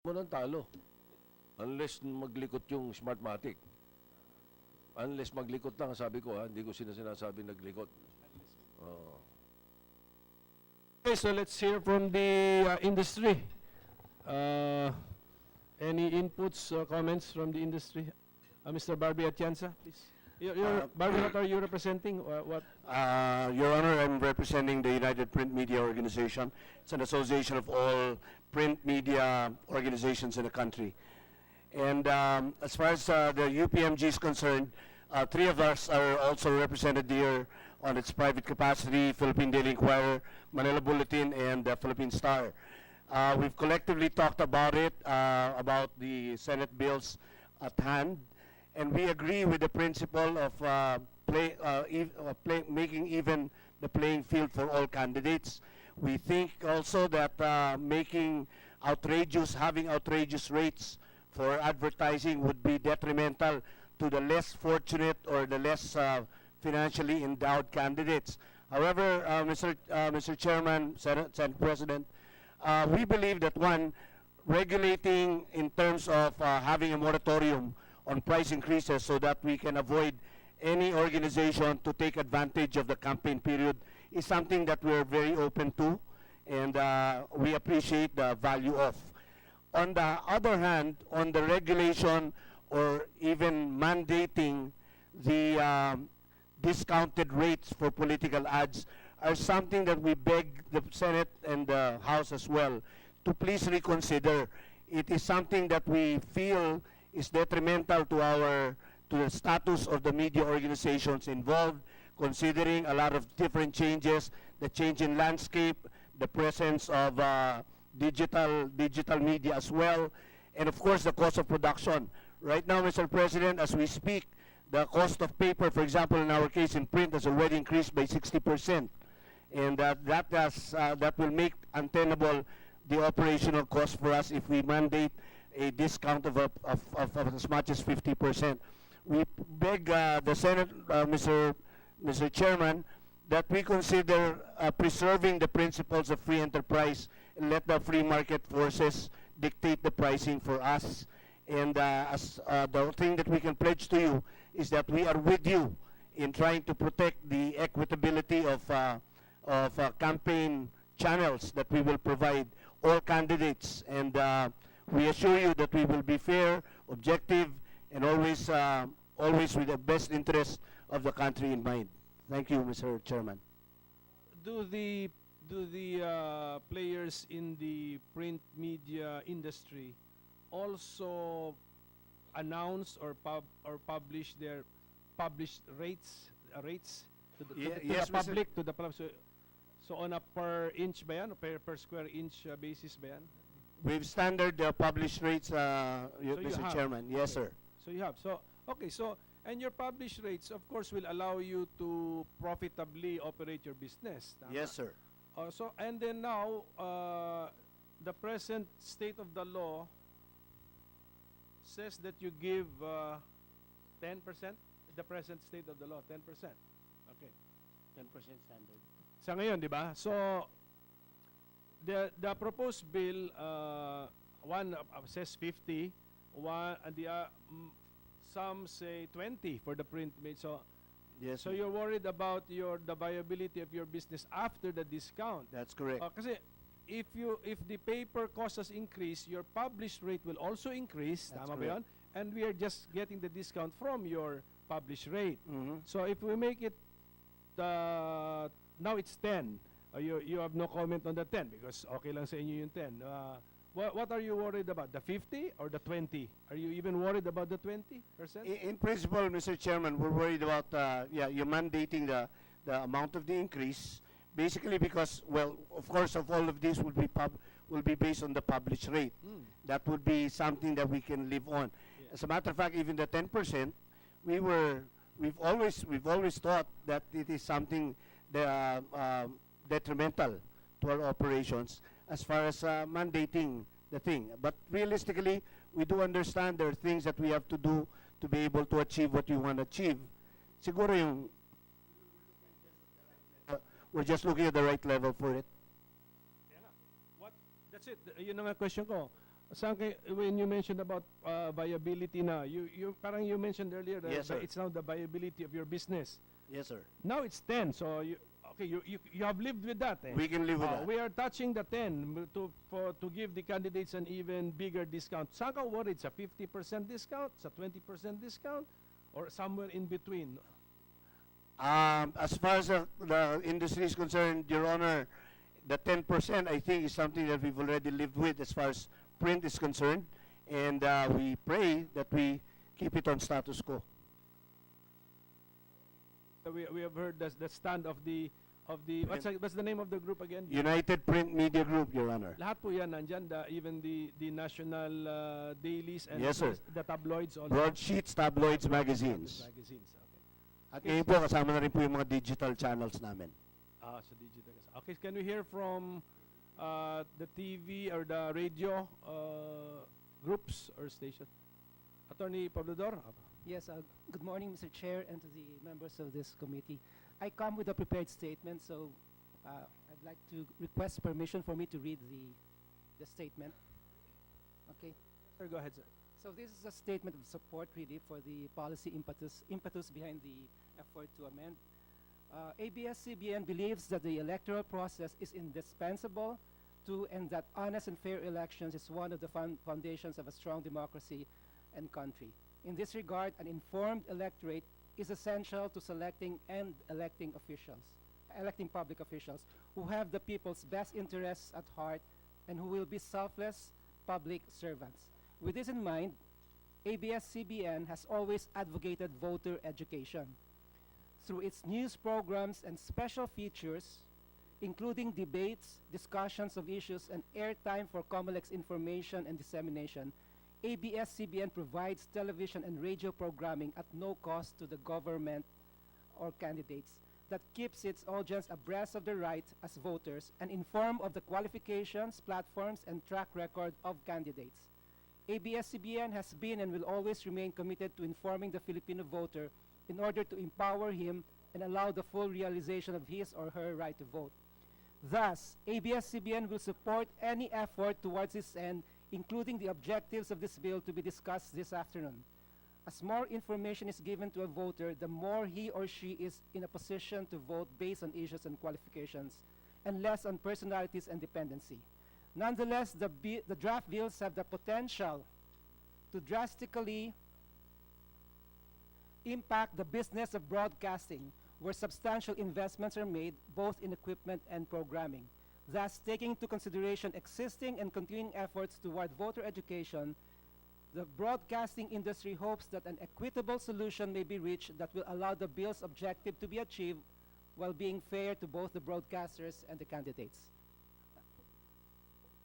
mo ng talo. Unless maglikot yung Smartmatic. Unless maglikot lang, sabi ko hindi ko sinasabi naglikot. Okay, so let's hear from the industry. Any inputs or comments from the industry? Mr. Barbie Atienza, please. Barbie, what are you representing? Your Honor, I'm representing the United Print Media Organization. It's an association of all print media organizations in the country. And as far as the UPMG is concerned, three of us are also represented here on its private capacity: Philippine Daily Inquirer, Manila Bulletin, and the Philippine Star. We've collectively talked about it, about the Senate bills at hand, and we agree with the principle of making even the playing field for all candidates. We think also that having outrageous rates for advertising would be detrimental to the less fortunate or the less financially endowed candidates. However, Mr. Chairman, Senate President, we believe that regulating in terms of having a moratorium on price increases so that we can avoid any organization to take advantage of the campaign period is something that we're very open to, and we appreciate the value of. On the other hand, on the regulation or even mandating the discounted rates for political ads are something that we beg the Senate and the House as well to please reconsider. It is something that we feel is detrimental to the status of the media organizations involved, considering a lot of different changes, the change in landscape, the presence of digital media as well, and of course the cost of production. Right now, Mr. President, as we speak, the cost of paper, for example, in our case in print, has already increased by 60%, and that will make untenable the operational cost for us if we mandate a discount of as much as 50%. We beg the Senate, Mr. Chairman, that we consider preserving the principles of free enterprise and let the free market forces dictate the pricing for us. And the thing that we can pledge to you is that we are with you in trying to protect the equitability of campaign channels that we will provide all candidates, and we assure you that we will be fair, objective, and always with the best interest of the country in mind. Thank you, Mr. Chairman. Do the players in the print media industry also announce or publish their published rates to the public, to the public? So on a per inch ba yan, o per square inch basis ba yan? We've standard published rates, Mr. Chairman. Yes, okay. sir. So you have. And your published rates, of course, will allow you to profitably operate your business. Tama? Yes, sir. And then now, the present state of the law says that you give 10%. The present state of the law, 10%. Okay. 10% standard. Sa ngayon, di ba? So, the proposed bill, one says 50, and some say 20 for the print made. So, yes. So you're worried about the viability of your business after the discount. That's correct. Kasi if the paper costs increase, your published rate will also increase. That's Tama ba correct. yun? And we are just getting the discount from your published rate. Mm-hmm. So if we make it now it's 10. You have no comment on the 10 because okay lang sa inyo yung 10. What are you worried about? The 50 or the 20? Are you even worried about the 20%? In principle, Mr. Chairman, we're worried about you're mandating the amount of the increase, basically because, well, of course, of all of this will be based on the published rate. That would be something that we can live on. Yeah. As a matter of fact, even the 10%, we've always thought that it is something detrimental to our operations as far as mandating the thing. But realistically, we do understand there are things that we have to do to be able to achieve what we want to achieve. Siguro yung we're just looking at the right level for it. That's it. Yun ang question ko. When you mentioned about viability na, parang you mentioned earlier that Yes, sir. it's now the viability of your business. Yes, sir. Now it's 10, so you have lived with that. Eh? We can live with that. We are touching the 10 to give the candidates an even bigger discount. Saan ka worried? Sa 50% discount? Sa 20% discount? Or somewhere in between? As far as the industry is concerned, Your Honor, the 10% I think is something that we've already lived with as far as print is concerned, and we pray that we keep it on status quo. We have heard the stand of the what's the name of the group again? United Print Media Group, Your Honor. Lahat po yan nandyan, even the national dailies and Yes, sir. the tabloids also. Broadsheets, tabloids, magazines. Magazines, okay. At ngayon po, kasama na rin po yung mga digital channels namin. So digital. Okay, can we hear from the TV or the radio groups or station? Attorney Pablador? Yes, good morning, Mr. Chair, and to the members of this committee. I come with a prepared statement, so I'd like to request permission for me to read the statement. Okay. Sir, go ahead, sir. So this is a statement of support, really, for the policy impetus behind the effort to amend. ABS-CBN believes that the electoral process is indispensable to, and that honest and fair elections is one of the foundations of a strong democracy and country. In this regard, an informed electorate is essential to selecting and electing public officials who have the people's best interests at heart and who will be selfless public servants. With this in mind, ABS-CBN has always advocated voter education. Through its news programs and special features, including debates, discussions of issues, and airtime for COMELEC's information and dissemination, ABS-CBN provides television and radio programming at no cost to the government or candidates that keeps its audience abreast of their rights as voters and informed of the qualifications, platforms, and track record of candidates. ABS-CBN has been and will always remain committed to informing the Filipino voter in order to empower him and allow the full realization of his or her right to vote. Thus, ABS-CBN will support any effort towards this end, including the objectives of this bill to be discussed this afternoon. As more information is given to a voter, the more he or she is in a position to vote based on issues and qualifications, and less on personalities and dependency. Nonetheless, the draft bills have the potential to drastically impact the business of broadcasting, where substantial investments are made both in equipment and programming. Thus, taking into consideration existing and continuing efforts toward voter education, the broadcasting industry hopes that an equitable solution may be reached that will allow the bill's objective to be achieved while being fair to both the broadcasters and the candidates.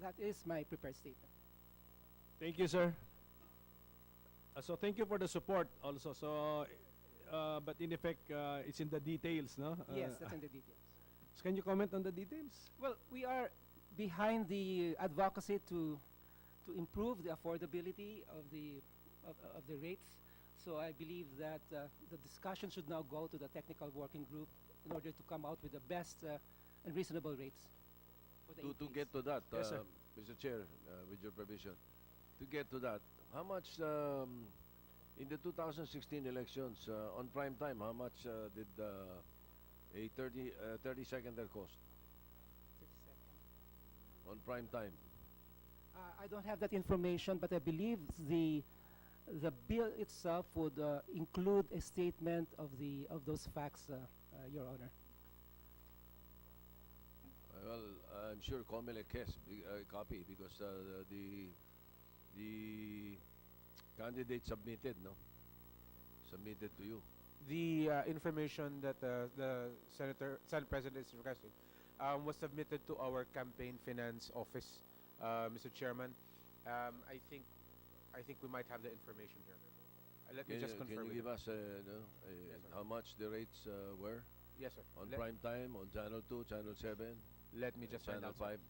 That is my prepared statement. Thank you, sir. So thank you for the support also. So, but in effect, it's in the details, no? Yes, that's in the details. So can you comment on the details? Well, we are behind the advocacy to improve the affordability of the rates. So I believe that the discussion should now go to the technical working group in order to come out with the best and reasonable rates for the To increase. get to that, Yes, sir. Mr. Chair, with your permission, to get to that, how much in the 2016 elections on prime time? How much did a 30-seconder cost 30 seconds. on prime time? I don't have that information, but I believe the bill itself would include a statement of those facts, Your Honor. Well, I'm sure COMELEC has a copy because the candidate submitted, no? Submitted to you. The information that the Senate President is requesting was submitted to our campaign finance office, Mr. Chairman. I think we might have the information here. Let me just confirm. Can you give us Yes, sir. how much the rates were Yes, sir. on prime time, on Channel 2, Channel 7, Let me just find Channel out. sir. 5?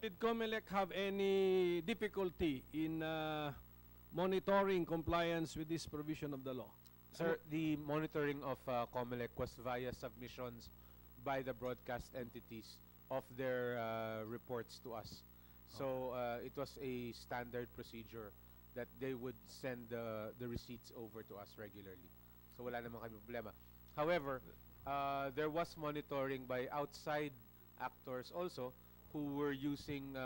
Did COMELEC have any difficulty in monitoring compliance with this provision of the law? Sir, the monitoring of COMELEC was via submissions by the broadcast entities of their reports to us. So it was a standard procedure that they would send the receipts over to us regularly. So wala namang kami problema. However, there was monitoring by outside actors also who were using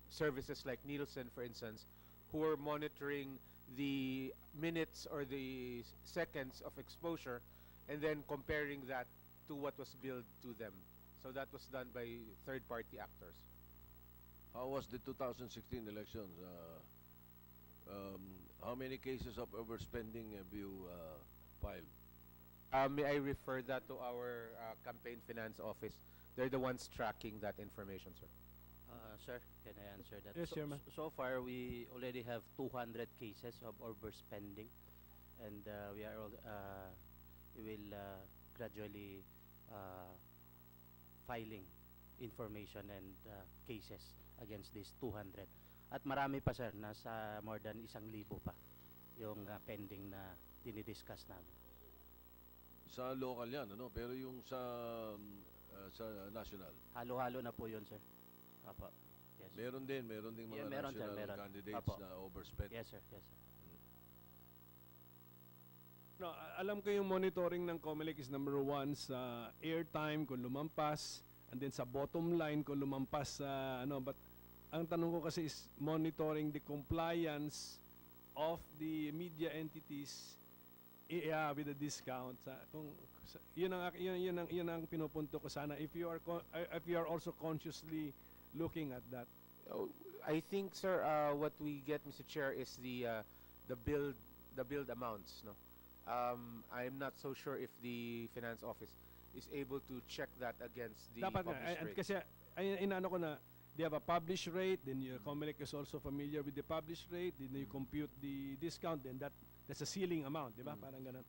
services like Nielsen, for instance, who were monitoring the minutes or the seconds of exposure and then comparing that to what was billed to them. So that was done by third-party actors. How was the 2016 elections? How many cases of overspending have you filed? May I refer that to our campaign finance office? They're the ones tracking that information, sir. Sir, can I answer that? Yes, Chairman. So far, we already have 200 cases of overspending, and we will gradually filing information and cases against these 200. At marami pa, sir, nasa more than 1,000 pa yung pending na dinidiscuss namin. Sa local yan, ano? Pero yung sa national. Halo-halo na po yun, sir. Apo. Yes. Meron din mga Yeah, meron, sir, national meron. candidates Apo. na overspent. Yes, sir. Yes, sir. No, alam ko yung monitoring ng COMELEC is number 1 sa airtime kung lumampas, and then sa bottom line kung lumampas sa but ang tanong ko kasi is monitoring the compliance of the media entities with the discount. Yun ang pinupunto ko sana if you are also consciously looking at that. Oh, I think, sir, what we get, Mr. Chair, is the billed amounts. No, I'm not so sure if the finance office is able to check that against the Dapat published nga, rates. kasi inaano ko na they have a published rate, then your COMELEC is also familiar with the published rate, then you compute the discount, then that's a ceiling amount, di ba? Parang ganun.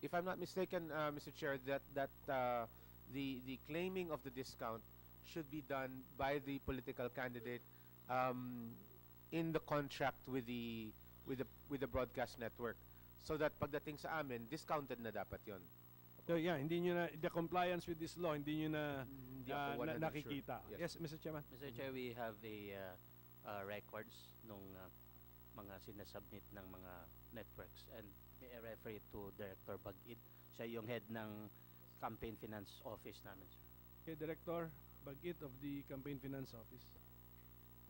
If I'm not mistaken, Mr. Chair, that the claiming of the discount should be done by the political candidate in the contract with the broadcast network, so that pagdating sa amin, discounted na dapat yon. So yeah, hindi nyo na, the compliance with this law, hindi nyo na, Hindi ako 100% nakikita. sure. Yes, Mr. Chairman. Mr. Chair, we have records nung mga sinasubmit ng mga networks, and may I refer it to Director Bagid. Siya yung head ng campaign finance office namin, sir. Okay, Director Bagit of the Campaign Finance Office.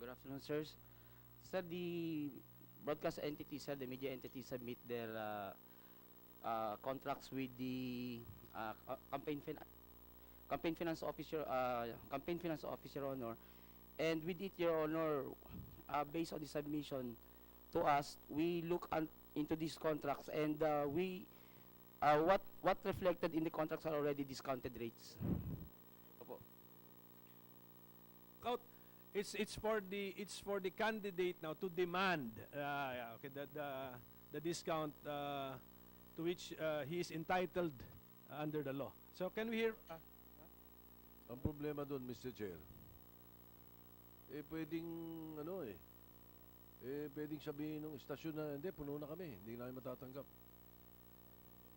Good afternoon, sirs. Sir, the broadcast entities, sir, the media entities submit their contracts with the campaign finance officer, Your Honor, and with it, Your Honor, based on the submission to us, we look into these contracts, and what reflected in the contracts are already discounted rates. Opo. It's for the candidate now to demand the discount to which he is entitled under the law. So can we hear? Ang problema doon, Mr. Chair, pwedeng pwedeng sabihin ng istasyon na hindi, puno na kami, hindi namin matatanggap.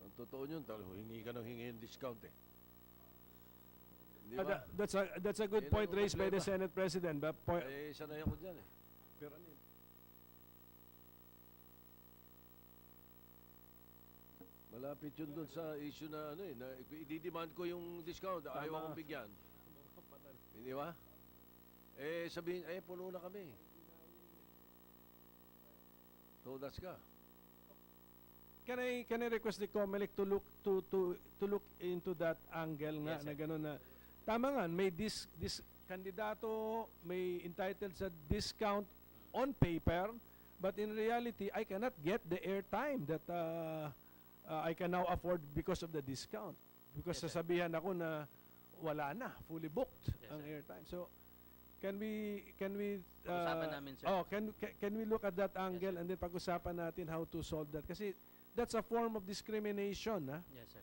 Ang totoo yun, hingi ka ng hingi ng discount Di ba? That's a good Yan ang point raised by the problema. Senate President. But Sanay ako dyan pero ano yun? Malapit yun doon sa issue na na i-demand ko yung discount, ayaw akong bigyan. Hindi ba? Sabihin, puno na kami. Todas ka. Can I request the COMELEC to look into that angle nga Yes, sir. na gano'n na tama nga may this kandidato may entitled sa discount on paper, but in reality I cannot get the airtime that I can now afford because of the discount, because Yes, sir. sasabihan ako na wala na, fully booked Yes, ang sir. airtime. So can we Pag-usapan namin, sir. can we look at that angle, sir. and then pag-usapan natin how to solve that, kasi that's a form of discrimination. Yes, sir.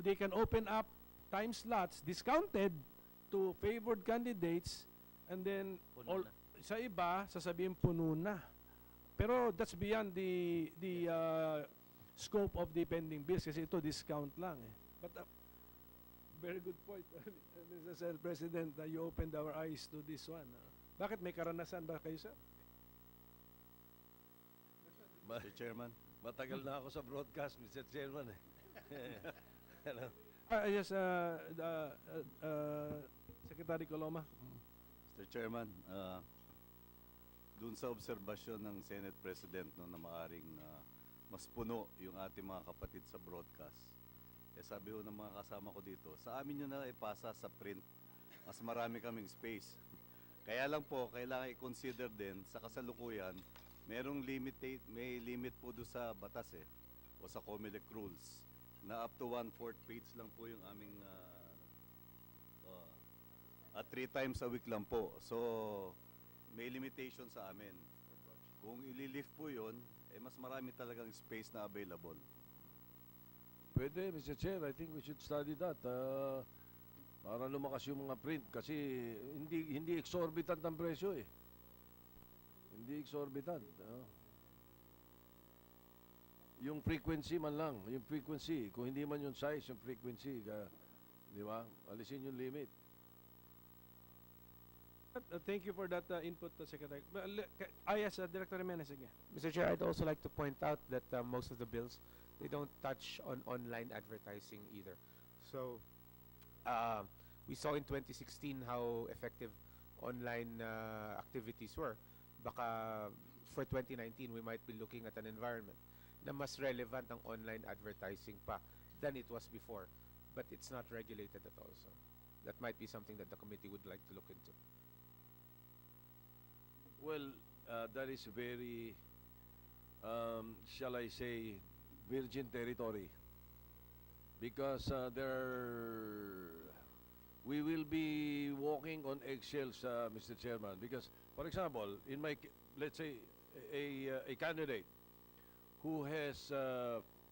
They can open up time slots discounted to favored candidates, and then Puno na. sa iba sasabihin puno na. Pero that's beyond the scope of the pending bills, kasi ito discount lang. But Very good point, Mr. Senate President. You opened our eyes to this one. Bakit may karanasan ba kayo, sir? Ma- Mr. Chairman. Matagal na ako sa broadcast, Mr. Chairman. Ano? Yes, Secretary Coloma. Mr. Chairman, dun sa obserbasyon ng Senate President no, na maaring mas puno yung ating mga kapatid sa broadcast. Eh sabi ho ng mga kasama ko dito, sa amin yun na ipasa sa print. Mas marami kaming space. Kaya lang po, kailangan i-consider din sa kasalukuyan, may limit po doon sa batas o sa COMELEC rules na up to 1/4 page lang po yung aming at 3 times a week lang po. So, may limitation sa amin. Kung ililift po yun, mas marami talagang space na available. Pwede, Mr. Chair. I think we should study that. Para lumakas yung mga print. Kasi hindi exorbitant ang presyo eh. Hindi exorbitant. Yung frequency man lang. Yung frequency. Kung hindi man yung size, yung frequency. Di ba? Alisin yung limit. Thank you for that input, Secretary. Yes, Director Jimenez again. Mr. Chair, I'd also like to point out that most of the bills, they don't touch on online advertising either. So, we saw in 2016 how effective online activities were. Baka for 2019, we might be looking at an environment na mas relevant ng online advertising pa than it was before. But it's not regulated at all. So, that might be something that the committee would like to look into. Well, that is very, shall I say, virgin territory. Because we will be walking on eggshells, Mr. Chairman. Because, for example, let's say, a candidate who has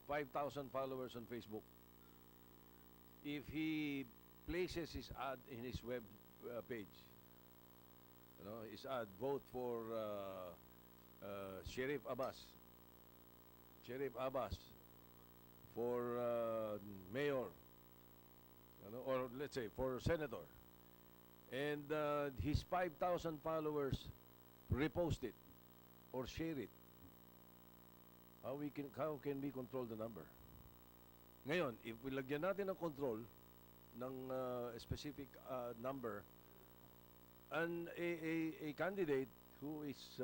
5,000 followers on Facebook, if he places his ad in his web page, his ad, vote for Sheriff Abbas for mayor, or let's say for senator, and his 5,000 followers repost it or share it. How can we control the number? Ngayon, if lagyan natin ng control ng specific number, and a candidate who is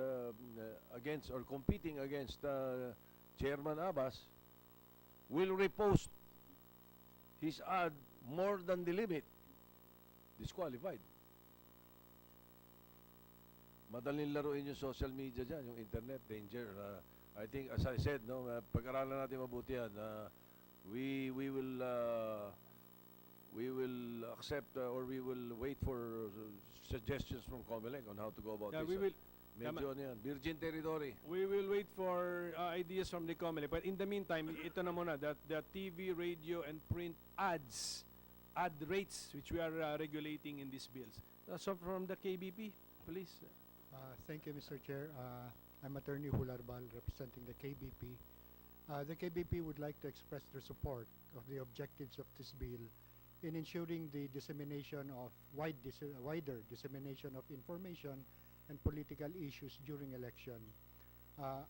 against or competing against Chairman Abbas will repost his ad more than the limit, disqualified. Madaling laruin yung social media dyan, yung internet, danger. I think, as I said, pag-aralan natin mabuti yan, we will accept or we will wait for suggestions from COMELEC on how to go about Yeah, this. we will. Medyo ano yan, virgin territory. We will wait for ideas from the COMELEC. But in the meantime, ito na muna, that the TV, radio, and print ad rates, which we are regulating in these bills. So from the KBP, please. Thank you, Mr. Chair. I'm Attorney Hularbal, representing the KBP. The KBP would like to express their support of the objectives of this bill in ensuring the dissemination of wider dissemination of information and political issues during election.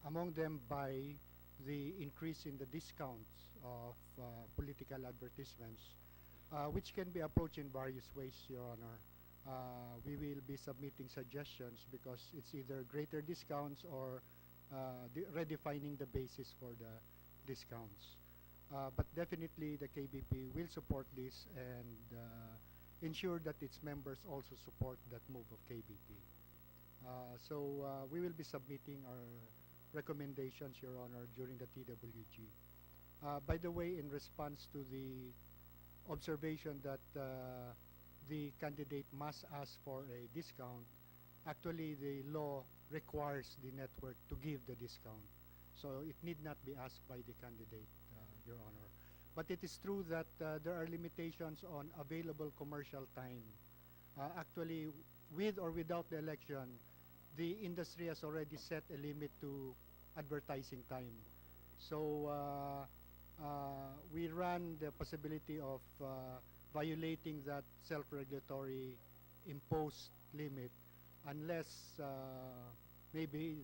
Among them, by the increase in the discounts of political advertisements, which can be approached in various ways, Your Honor. We will be submitting suggestions because it's either greater discounts or redefining the basis for the discounts. But definitely the KBP will support this and ensure that its members also support that move of KBP. So we will be submitting our recommendations, Your Honor, during the TWG. By the way, in response to the observation that the candidate must ask for a discount, actually the law requires the network to give the discount. So it need not be asked by the candidate, Your Honor. But it is true that there are limitations on available commercial time. Actually, with or without the election, the industry has already set a limit to advertising time. So we run the possibility of violating that self-regulatory imposed limit unless maybe